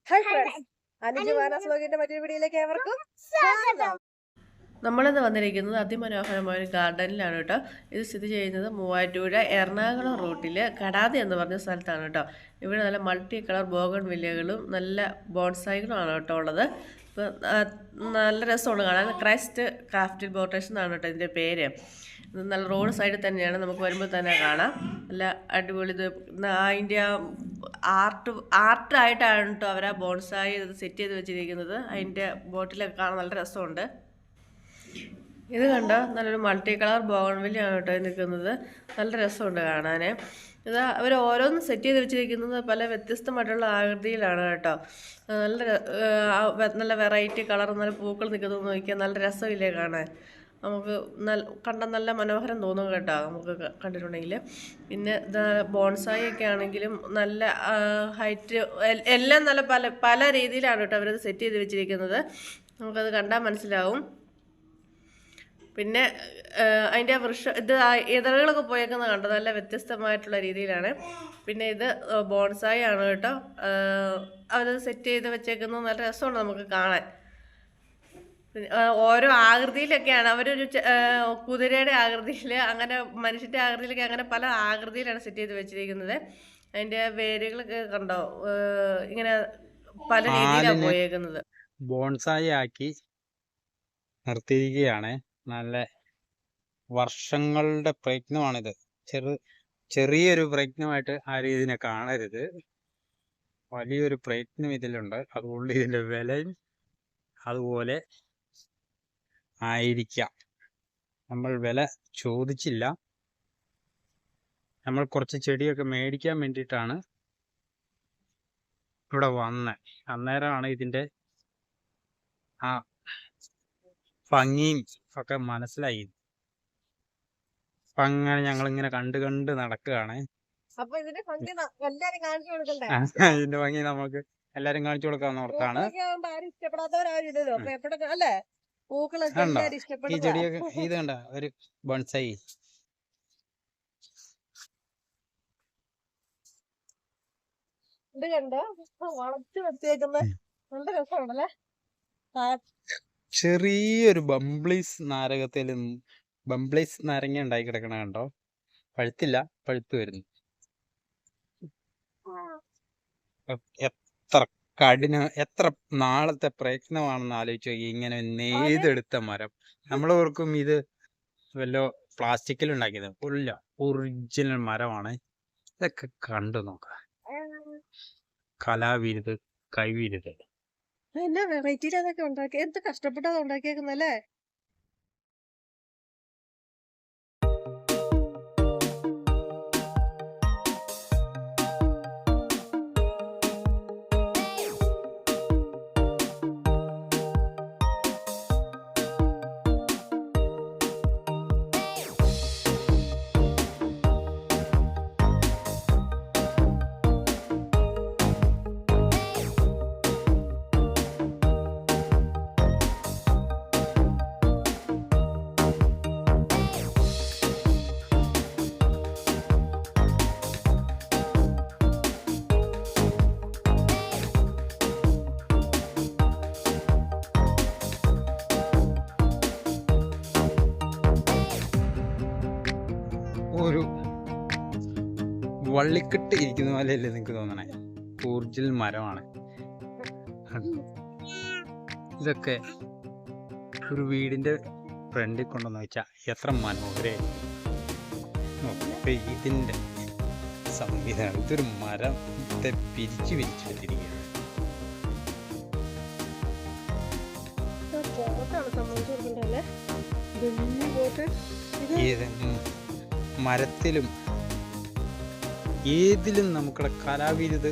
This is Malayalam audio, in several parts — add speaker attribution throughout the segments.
Speaker 1: ഹായ് ഫ്രണ്ട്സ്, അനുജു വാനാസ് വ്ലോഗിന്റെ മറ്റൊരു വീഡിയോയിലേക്ക് ഏവർക്കും സ്വാഗതം.
Speaker 2: നമ്മളിന്ന് വന്നിരിക്കുന്നത് അതിമനോഹരമായ ഒരു ഗാർഡനിലാണ് കേട്ടോ. ഇത് സ്ഥിതി ചെയ്യുന്നത് മൂവാറ്റുപുഴ എറണാകുളം റൂട്ടിൽ കടാതി എന്ന് പറഞ്ഞ സ്ഥലത്താണ് കേട്ടോ. ഇവിടെ നല്ല മൾട്ടി കളർ ബോഗൺ വില്ലകളും നല്ല ബോൺസായികളുമാണ് കേട്ടോ ഉള്ളത്. ഇപ്പോൾ നല്ല രസമാണ് കാണാൻ. ക്രൈസ്റ്റ് ക്രാഫ്റ്റ് ബോട്ടേഷൻ എന്നാണ് കേട്ടോ ഇതിൻ്റെ പേര്. നല്ല റോഡ് സൈഡിൽ തന്നെയാണ്, നമുക്ക് വരുമ്പോൾ തന്നെ കാണാം. നല്ല അടിപൊളി ഇത് അതിൻ്റെ ആർട്ടായിട്ടാണ് കേട്ടോ അവർ ആ ബോൺസായി ഇത് സെറ്റ് ചെയ്ത് വെച്ചിരിക്കുന്നത്. അതിൻ്റെ ബോട്ടിലൊക്കെ കാണാൻ നല്ല രസമുണ്ട്. ഇത് കണ്ടോ, നല്ലൊരു മൾട്ടി കളർ ബോഗൺവില്ലയാണ് കേട്ടോ നിൽക്കുന്നത്. നല്ല രസമുണ്ട് കാണാൻ. ഇത് അവർ ഓരോന്നും സെറ്റ് ചെയ്ത് വെച്ചിരിക്കുന്നത് പല വ്യത്യസ്തമായിട്ടുള്ള ആകൃതിയിലാണ് കേട്ടോ. നല്ല വെറൈറ്റി കളർ, നല്ല പൂക്കൾ നിൽക്കുന്നത് നോക്കിയാൽ നല്ല രസമില്ലേ കാണാൻ. നമുക്ക് നല്ല മനോഹരം തോന്നും കേട്ടോ നമുക്ക് കണ്ടിട്ടുണ്ടെങ്കിൽ. പിന്നെ ബോൺസായി ഒക്കെ ആണെങ്കിലും നല്ല ഹൈറ്റ് എല്ലാം നല്ല പല രീതിയിലാണ് കേട്ടോ അവരത് സെറ്റ് ചെയ്ത് വെച്ചിരിക്കുന്നത്. നമുക്കത് കണ്ടാൽ മനസ്സിലാവും. പിന്നെ അതിൻ്റെ ഇത് ഇതളുകളൊക്കെ പോയേക്കുന്നത് കണ്ടോ, നല്ല വ്യത്യസ്തമായിട്ടുള്ള രീതിയിലാണ്. പിന്നെ ഇത് ബോൺസായി ആണ് കേട്ടോ. അത് സെറ്റ് ചെയ്ത് വെച്ചേക്കുന്നത് നല്ല രസമുണ്ട് നമുക്ക് കാണാൻ. ഓരോ ആകൃതിയിലൊക്കെയാണ് അവരൊരു കുതിരയുടെ ആകൃതിയിൽ, അങ്ങനെ മനുഷ്യൻ്റെ ആകൃതിയിലൊക്കെ, അങ്ങനെ പല ആകൃതിയിലാണ് സെറ്റ് ചെയ്ത് വെച്ചിരിക്കുന്നത്. അതിൻ്റെ വേരുകളൊക്കെ കണ്ടോ, ഇങ്ങനെ പല രീതിയിലാണ് പോയേക്കുന്നത്.
Speaker 3: ബോൺസായി ആക്കി നിർത്തിയിരിക്കുകയാണ്. നല്ല വർഷങ്ങളുടെ പ്രയത്നമാണിത്. ചെറിയൊരു പ്രയത്നമായിട്ട് ആരും ഇതിനെ കാണരുത്. വലിയൊരു പ്രയത്നം ഇതിലുണ്ട്. അതുകൊണ്ട് ഇതിൻ്റെ വിലയും അതുപോലെ ആയിരിക്കാം. നമ്മൾ വില ചോദിച്ചില്ല. നമ്മൾ കുറച്ച് ചെടിയൊക്കെ മേടിക്കാൻ വേണ്ടിയിട്ടാണ് ഇവിടെ വന്നത്. അന്നേരമാണ് ഇതിൻ്റെ ആ ഭംഗിയും ഒക്കെ മനസ്സിലായി. അപ്പൊ അങ്ങനെ ഞങ്ങളിങ്ങനെ കണ്ട് നടക്കുകയാണ്.
Speaker 1: ഇതിന്റെ
Speaker 3: ഭംഗി നമുക്ക് എല്ലാരും കാണിച്ചു കൊടുക്കാവുന്ന ഓർത്താണ്. ഈ ചെടിയൊക്കെ ഇത് കണ്ട ഒരു ബോൺസായി.
Speaker 1: ഇത് കണ്ടോ, വളർത്തി വെച്ചേക്കുന്ന നല്ല രസമാണല്ലേ.
Speaker 3: ചെറിയൊരു ബംബ്ലീസ് നാരങ്ങ ഉണ്ടായി കിടക്കണ കണ്ടോ. പഴുത്തില്ല, പഴുത്ത് വരുന്നു. എത്ര നാളത്തെ പ്രയത്നമാണെന്ന് ആലോചിച്ചു. ഇങ്ങനെ നെയ്തെടുത്ത മരം. നമ്മൾ ഓർക്കും ഇത് വല്ലോ പ്ലാസ്റ്റിക്കിൽ ഉണ്ടാക്കിയത്. ഒറിജിനൽ മരമാണ്. ഇതൊക്കെ കണ്ടു നോക്കാം. കലാവിരുത്, കൈവിരുത്.
Speaker 1: എന്നാ വെറൈറ്റിയിൽ അതൊക്കെ ഉണ്ടാക്കി, എന്ത് കഷ്ടപ്പെട്ടത് ഉണ്ടാക്കിയേക്കുന്നല്ലേ.
Speaker 3: ഒരു വള്ളിക്കെട്ട് ഇരിക്കുന്ന പോലെയല്ലേ നിങ്ങൾക്ക് തോന്നണേ. ഒറിജിനൽ മരമാണ്. ഇതൊക്കെ ഒരു വീടിന്റെ ഫ്രണ്ടിൽ കൊണ്ടുവന്ന് വെച്ചാൽ എത്ര മനോഹരമായിരിക്കും. ഇതിന്റെ സംവിധാനം, ഇതൊരു മരത്തെ പിരിച്ചെടുത്തിരിക്കുകയാണ്. മരത്തിലും ഏതിലും നമുക്കുള്ള കലാവിരുത്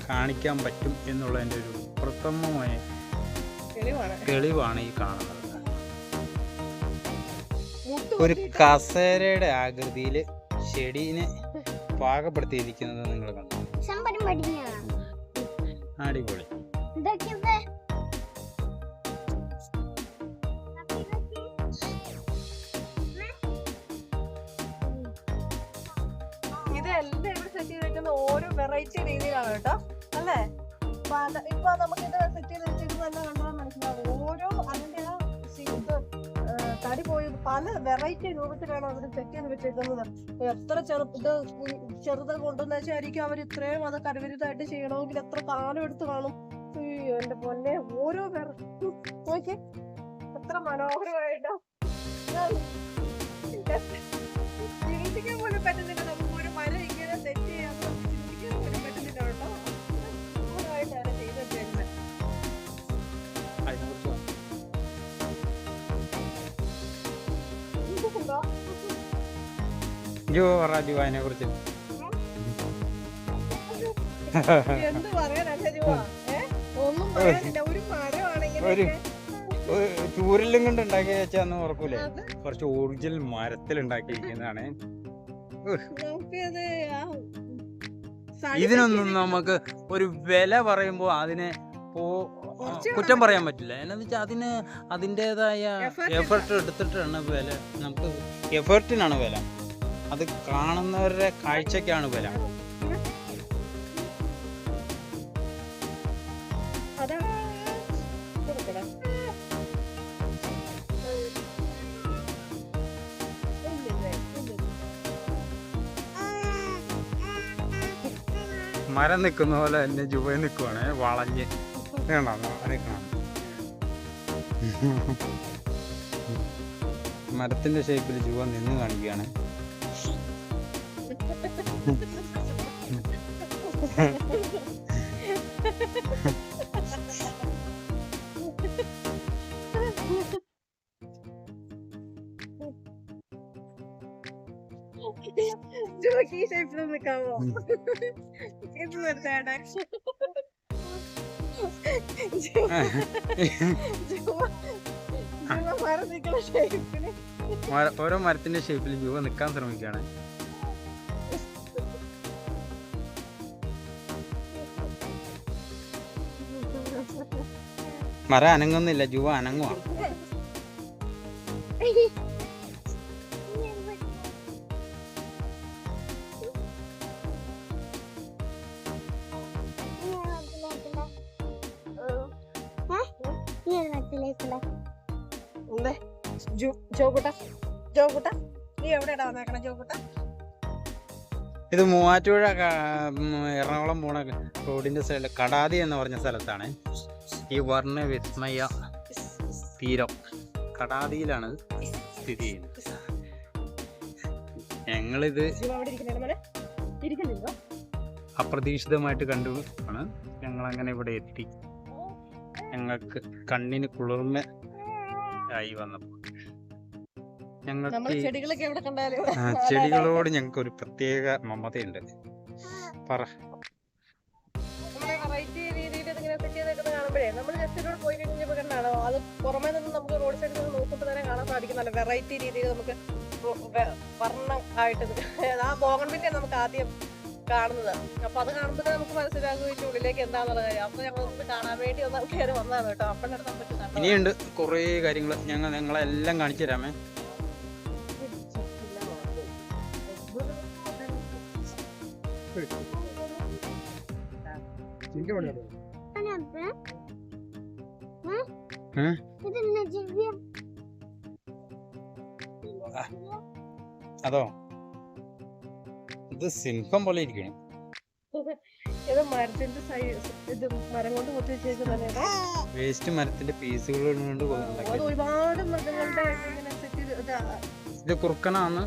Speaker 3: കാണിക്കാൻ പറ്റും എന്നുള്ളതിൻ്റെ ഒരു പ്രഥമമായ തെളിവാണ് ഈ കാണുന്നത്. ഒരു കസേരയുടെ ആകൃതിയിൽ ചെടീനെ പാകപ്പെടുത്തിയിരിക്കുന്നത് നിങ്ങൾ കണ്ടു. അടിപൊളി.
Speaker 1: ഇതെല്ലാം ഇവിടെ സെറ്റ് ചെയ്തിരിക്കുന്ന ഓരോ വെറൈറ്റി രീതിയിലാണ് കേട്ടോ, അല്ലേ. ഇപ്പൊ നമുക്ക് ഇത് സെറ്റ് ചെയ്ത് വെച്ചിരിക്കുന്നത് തന്നെ കണ്ടാൽ മനസ്സിലാവും. ഓരോ അതിന്റെ ആ ഇത് തടി പോയി പല വെറൈറ്റി രൂപത്തിലാണ് അവർ സെറ്റ് ചെയ്ത് വെച്ചിരിക്കുന്നത്. എത്ര ചെറുത് കൊണ്ടുവന്ന വെച്ചായിരിക്കും അവർ ഇത്രയും അത് കരുവരുതായിട്ട് ചെയ്യണമെങ്കിൽ എത്ര കാലം എടുത്ത് കാണും. എന്റെ പൊന്നെ, ഓരോ നോക്കി എത്ര മനോഹരമായിട്ടോ. ചിന്തിക്കാൻ പോലും പറ്റുന്നില്ല നമുക്ക് ഒരു മരം ഇങ്ങനെ സെറ്റ് ചെയ്യാൻ ചിന്തിക്കാൻ പോലും പറ്റുന്നില്ല കേട്ടോ. മനോഹരമായിട്ടാണ് ചെയ്ത് വെച്ചിരുന്നത്.
Speaker 3: അതിനെ കുറിച്ച്
Speaker 1: എന്ത് പറയാനല്ല ജുവാ, ഒന്നും പറയാനില്ല. ഒരു മരമാണെങ്കിൽ
Speaker 3: ചൂരെല്ലാം കൊണ്ട് ഉണ്ടാക്കി വെച്ചാന്ന് ഓർക്കൂലേ, കുറച്ച് ഒറിജിനൽ മരത്തിൽ ഉണ്ടാക്കിയിരിക്കുന്നതാണ്. ഇതിനൊന്നും നമുക്ക് ഒരു വില പറയുമ്പോ അതിനെ കുറ്റം പറയാൻ പറ്റില്ല. എന്നാന്ന് വെച്ചാൽ അതിന് അതിൻ്റെതായ എഫേർട്ട് എടുത്തിട്ടാണ് വില. നമുക്ക് എഫേർട്ടിനാണ് വില, അത് കാണുന്നവരുടെ കാഴ്ചക്കാണ് വില. മരം നിൽക്കുന്ന പോലെ തന്നെ ജുവ നിൽക്കുവാണ് വളഞ്ഞ്. മരത്തിന്റെ ഷേപ്പിൽ ജുവ നിന്ന് കാണിക്കുകയാണ്.
Speaker 1: ഈ ഷേപ്പിൽ നിൽക്കാമോ? ഇത് നിർത്തേടാ.
Speaker 3: ഓരോ മരത്തിന്റെ ഷേപ്പിൽ ജുവ നിൽക്കാൻ ശ്രമിക്കുകയാണ്. മരം അനങ്ങുന്നില്ല, ജുവ അനങ്ങുവാ. ഇത് മൂവാറ്റുപുഴ എറണാകുളം പോണ റോഡിന്റെ സൈഡിൽ കടാതി എന്ന് പറഞ്ഞ സ്ഥലത്താണ് ഈ വർണ്ണ വിസ്മയ തീരം. കടാതിയിലാണ് സ്ഥിതി ചെയ്യുന്നത്. ഞങ്ങളിത് അപ്രതീക്ഷിതമായിട്ട് കണ്ടു ആണ് ഞങ്ങളങ്ങനെ ഇവിടെ എത്തി. ഞങ്ങൾക്ക് കണ്ണിന് കുളിർമ ആയി വന്നപ്പോൾ ഞങ്ങൾക്ക് ചെടികളോട് ഞങ്ങൾക്ക് ഒരു പ്രത്യേക മമതയുണ്ട്. പറ.
Speaker 1: വെറൈറ്റി രീതിയിൽ ഇതിങ്ങനെ സെറ്റ് ചെയ്തിട്ട് കാണുമ്പോഴേ നമ്മൾ ജസ്റ്റ് പോയി കഴിഞ്ഞപ്പോൾ കണ്ടാണോ അത് പുറമേ നിന്ന് നമുക്ക് റോഡ് സൈഡിൽ നിന്ന് നോക്കുമ്പോൾ തന്നെ കാണാൻ സാധിക്കും. നല്ല വെറൈറ്റി രീതിയിൽ നമുക്ക് വർണ്ണം ആയിട്ട് ആ ബോഗൺവില്ല നമുക്ക് ആദ്യം കാണുന്നത്. അപ്പൊ അത് കാണുമ്പോൾ നമുക്ക് മനസ്സിലാകും ഇതിന്റെ ഉള്ളിലേക്ക് എന്താണെന്നുള്ള കാര്യം. അപ്പൊ ഞങ്ങൾ കാണാൻ വേണ്ടി ഒന്ന് കയറി വന്നതാണ് കേട്ടോ. അപ്പോഴാണ് നമുക്ക്
Speaker 3: ഇനിയുണ്ട് കുറേ കാര്യങ്ങൾ ഞങ്ങളെല്ലാം കാണിച്ചു തരാമേ. അതോ ഇത് സിംഹം പോലെ ഇരിക്കണം. വേസ്റ്റ് മരത്തിന്റെ പീസുകൾ
Speaker 1: ഒരുപാട് മൃഗങ്ങളുടെ
Speaker 3: ഇത് കുറുക്കനാന്ന്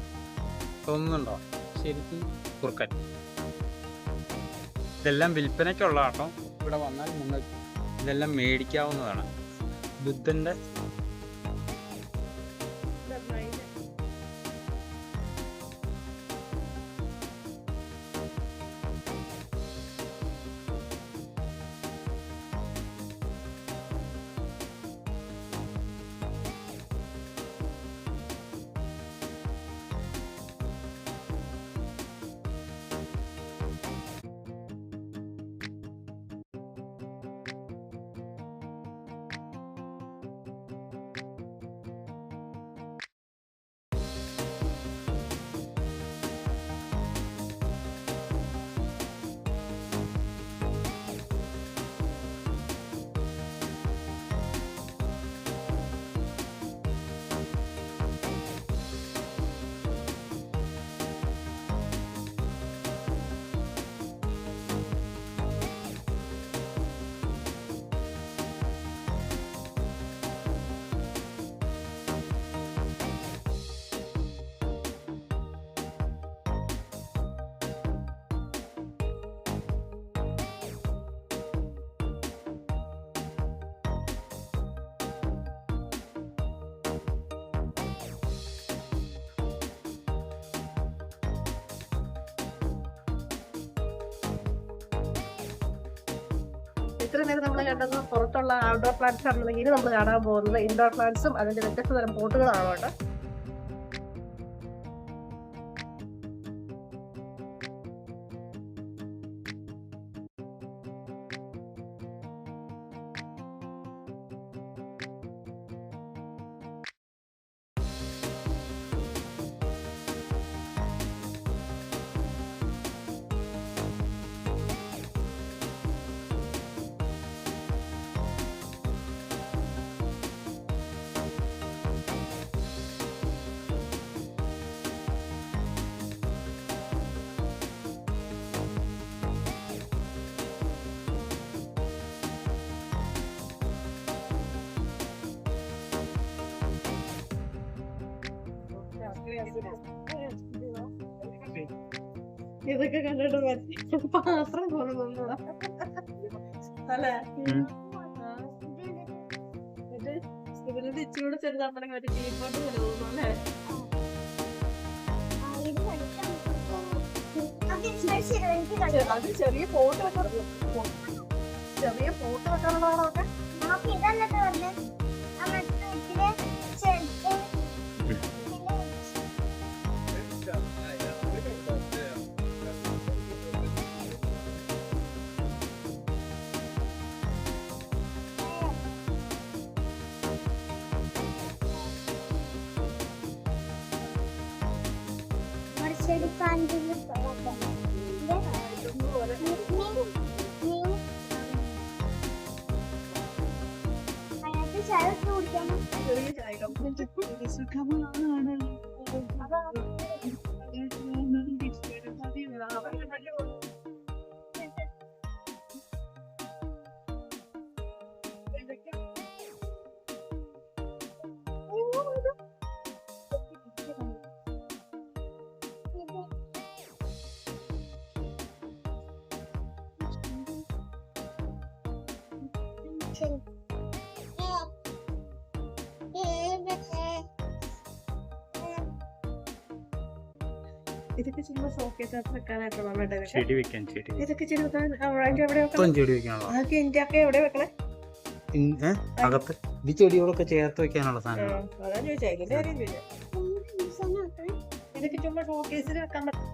Speaker 3: തോന്നുന്നുണ്ടോ? ശരിക്കും കുറുക്കൻ. ഇതെല്ലാം വിൽപ്പനയ്ക്കുള്ള ആട്ടോ. ഇവിടെ വന്നാൽ നിങ്ങൾക്ക് ഇതെല്ലാം മേടിക്കാവുന്നതാണ്. ബുദ്ധന്റെ
Speaker 1: ഇത്രയും നേരം നമ്മൾ കണ്ടത് പുറത്തുള്ള ഔട്ട്ഡോർ പ്ലാന്റ്സ് ആണെന്നുണ്ടെങ്കിൽ ഇനി നമ്മൾ കാണാൻ പോകുന്നത് ഇൻഡോർ പ്ലാന്റ്സും അതിന്റെ വ്യത്യസ്ത തരം പോട്ടുകളാണ് കേട്ടോ. ഇതൊക്കെ കണ്ടിട്ട് പാത്രം തോന്നുന്നു അല്ലേ? ഇതിന്റെ ഇച്ചിരൂടെ ചെറുതാണെങ്കിൽ ഒരു ടീപ്പോട്ട് പോലെ തോന്നുന്നു അല്ലേ? അത് ചെറിയ പോട്ട് വെക്കാറുള്ളൂ. ചെറിയ പോട്ട് വെക്കാറുള്ളതാണോ ഒക്കെ? ചെറിയ ചായ ഇതൊക്കെ ചുമ്മാ ഷോക്കേസിനകത്ത് വെക്കാനായിട്ടുള്ള
Speaker 3: ചെടി വെക്കാൻ ചെടി
Speaker 1: ഇതൊക്കെ ചെടി വെക്കാൻ അതിന്റെ എവിടെ
Speaker 3: മൊത്തം ചെടി വെക്കാനുള്ള
Speaker 1: അതൊക്കെ എന്റെ ഒക്കെ എവിടെ വെക്കണേ?
Speaker 3: അകത്ത് ഈ ചെടികളൊക്കെ ചേർത്ത് വെക്കാനുള്ള സാധനം.
Speaker 1: അതാ ചോദിച്ചാ ഇതിന്റെ കാര്യം ചോദിച്ചാ. ഇതൊക്കെ ചുമ്മാ ഷോക്കേസിൽ വെക്കാൻ പറ്റും.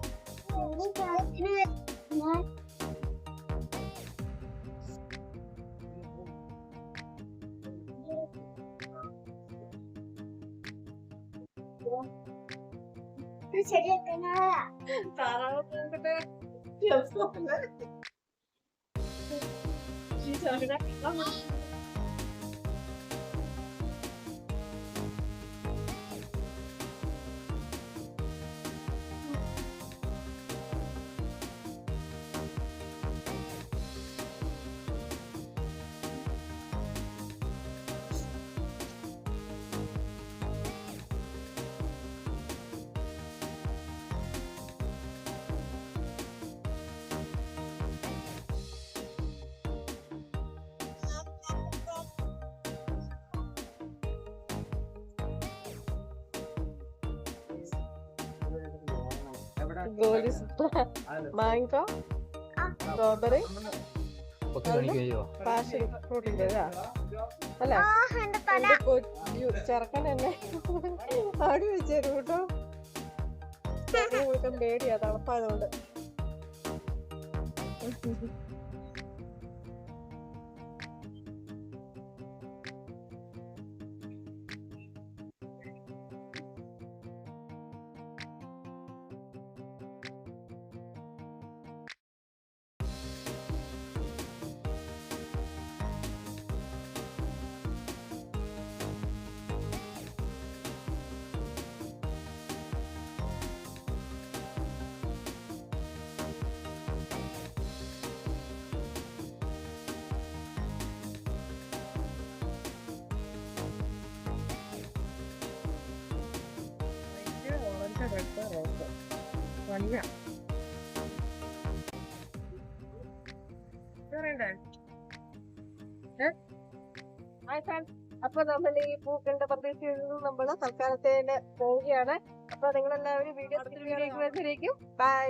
Speaker 1: മാങ്കോ, സ്ട്രോബെറി, പാഷൻ ഫ്രൂട്ടിന്റെ അല്ല ചെറുക്കൻ തന്നെ ആടി വെച്ചേരും കേട്ടോ. പേടിയാ തണുപ്പായതുകൊണ്ട്. അപ്പൊ നമ്മൾ ഈ പൂക്കളുടെ പ്രദേശത്ത് നിന്ന് നമ്മൾ തൽക്കാലത്തേന് പോവുകയാണ്. അപ്പൊ നിങ്ങളെല്ലാവരും വീഡിയോ വരുന്നതിലേക്കും ബൈ.